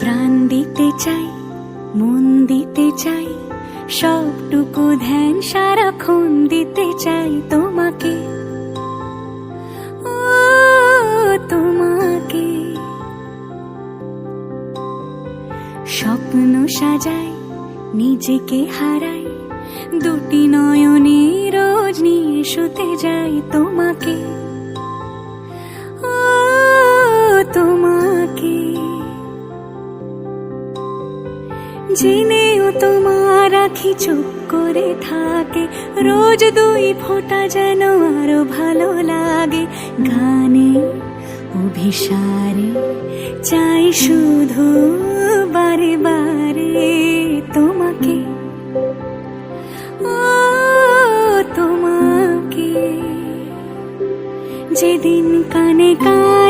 প্রাণ দিতে চাই, মন দিতে চাই, সবটুকু ধ্যান সারাক্ষণ দিতে চাই তোমাকে, ও তোমাকে। স্বপ্ন সাজাই, নিজেকে হারাই, দুটি নয়নে রোজ নিয়ে শুতে যাই তোমাকে, ও তোমাকে। জেনেও তোমার আখি চুপ করে থাকে, রোজ দুই ফোঁটা যেন আরো ভালো লাগে। গানে অভিসারে চাই শুধু বারে বারে তোমাকে, ও তোমাকে। যেদিন কানে কানে